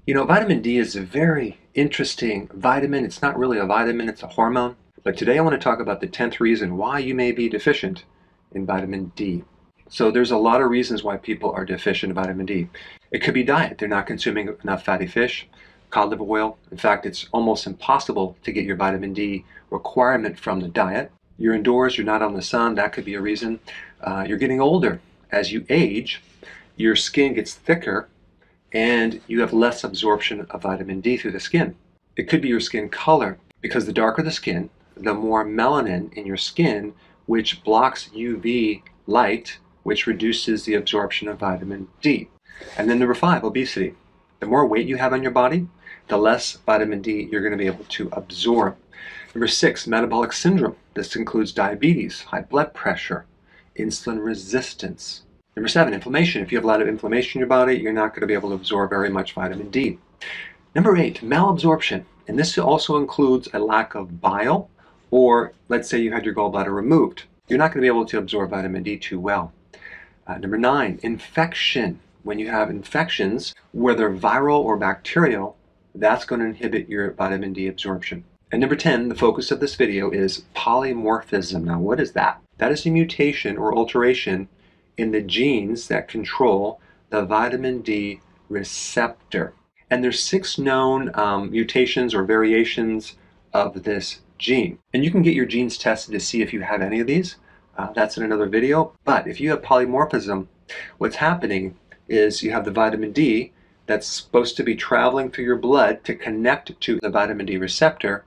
You know, vitamin D is a very interesting vitamin. It's not really a vitamin, it's a hormone. But today I want to talk about the 10th reason why you may be deficient in vitamin D. So there's a lot of reasons why people are deficient in vitamin D. It could be diet. They're not consuming enough fatty fish, cod liver oil. In fact, it's almost impossible to get your vitamin D requirement from the diet. You're indoors, you're not on the sun, that could be a reason. You're getting older. As you age, your skin gets thicker and you have less absorption of vitamin D through the skin. It could be your skin color, because the darker the skin, the more melanin in your skin, which blocks UV light, which reduces the absorption of vitamin D. And then number 5, obesity. The more weight you have on your body, the less vitamin D you're going to be able to absorb. Number 6, metabolic syndrome. This includes diabetes, high blood pressure, insulin resistance. Number 7, inflammation. If you have a lot of inflammation in your body, you're not going to be able to absorb very much vitamin D. Number 8, malabsorption. And this also includes a lack of bile, or let's say you had your gallbladder removed. You're not going to be able to absorb vitamin D too well. Number 9, infection. When you have infections, whether viral or bacterial, that's going to inhibit your vitamin D absorption. And number 10, the focus of this video is polymorphism. Now, what is that? That is a mutation or alteration in the genes that control the vitamin D receptor. And there's 6 known mutations or variations of this gene. And you can get your genes tested to see if you have any of these. That's in another video. But if you have polymorphism, what's happening is you have the vitamin D that's supposed to be traveling through your blood to connect to the vitamin D receptor.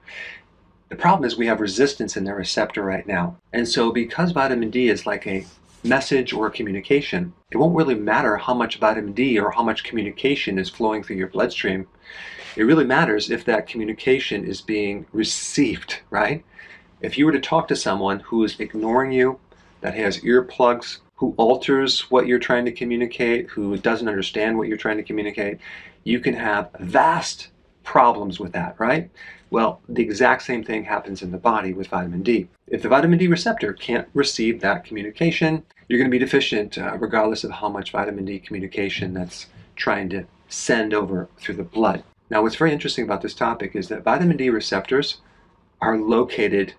The problem is we have resistance in the receptor right now. And so because vitamin D is like a message or communication, it won't really matter how much vitamin D or how much communication is flowing through your bloodstream. It really matters if that communication is being received, right? If you were to talk to someone who is ignoring you, that has earplugs, who alters what you're trying to communicate, who doesn't understand what you're trying to communicate, you can have vast problems with that, right? Well, the exact same thing happens in the body with vitamin D. If the vitamin D receptor can't receive that communication, you're going to be deficient regardless of how much vitamin D communication that's trying to send over through the blood. Now, what's very interesting about this topic is that vitamin D receptors are located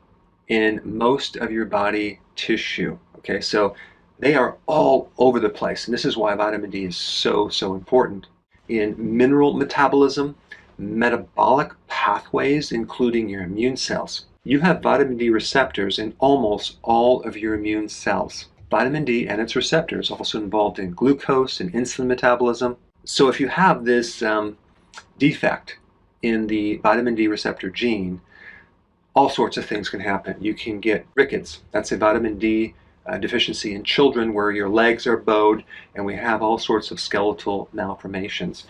in most of your body tissue. Okay, so they are all over the place, and this is why vitamin D is so important in mineral metabolism, metabolic pathways, including your immune cells. You have vitamin D receptors in almost all of your immune cells. Vitamin D and its receptors are also involved in glucose and insulin metabolism. So if you have this defect in the vitamin D receptor gene, all sorts of things can happen. You can get rickets. That's a vitamin D deficiency in children where your legs are bowed, and we have all sorts of skeletal malformations.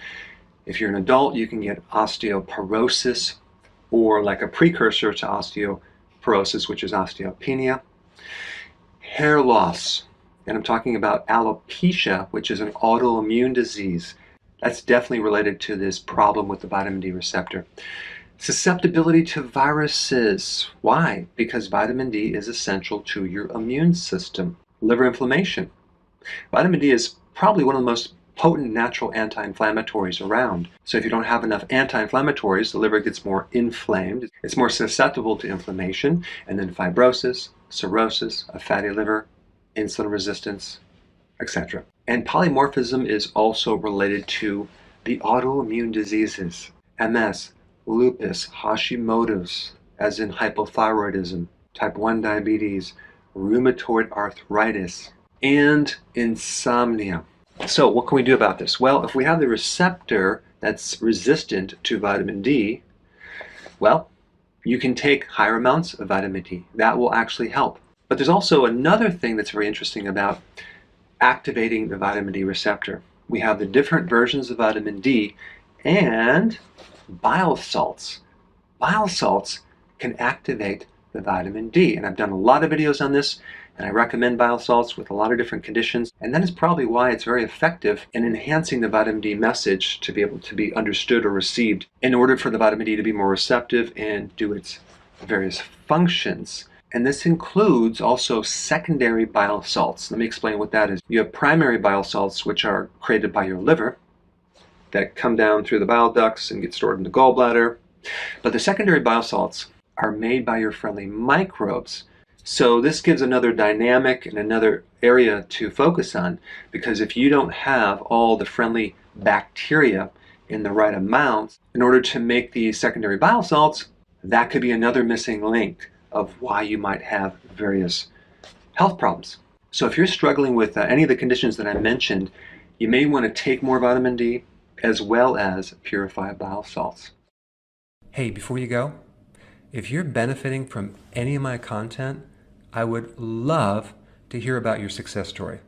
If you're an adult, you can get osteoporosis, or like a precursor to osteoporosis, which is osteopenia. Hair loss, and I'm talking about alopecia, which is an autoimmune disease. That's definitely related to this problem with the vitamin D receptor. Susceptibility to viruses. Why? Because vitamin D is essential to your immune system. Liver inflammation. Vitamin D is probably one of the most potent natural anti-inflammatories around. So if you don't have enough anti-inflammatories, the liver gets more inflamed. It's more susceptible to inflammation, and then fibrosis, cirrhosis, a fatty liver, insulin resistance, etc. And polymorphism is also related to the autoimmune diseases. MS, lupus, Hashimoto's, as in hypothyroidism, type 1 diabetes, rheumatoid arthritis, and insomnia. So what can we do about this? Well, if we have the receptor that's resistant to vitamin D, well, you can take higher amounts of vitamin D. That will actually help. But there's also another thing that's very interesting about activating the vitamin D receptor. We have the different versions of vitamin D and bile salts. Bile salts can activate the vitamin D, and I've done a lot of videos on this, and I recommend bile salts with a lot of different conditions, and that is probably why it's very effective in enhancing the vitamin D message to be able to be understood or received in order for the vitamin D to be more receptive and do its various functions. And this includes also secondary bile salts. Let me explain what that is. You have primary bile salts, which are created by your liver, that come down through the bile ducts and get stored in the gallbladder. But the secondary bile salts are made by your friendly microbes. So this gives another dynamic and another area to focus on, because if you don't have all the friendly bacteria in the right amounts in order to make these secondary bile salts, that could be another missing link of why you might have various health problems. So if you're struggling with any of the conditions that I mentioned, you may want to take more vitamin D as well as purify bile salts. Hey, before you go, if you're benefiting from any of my content, I would love to hear about your success story.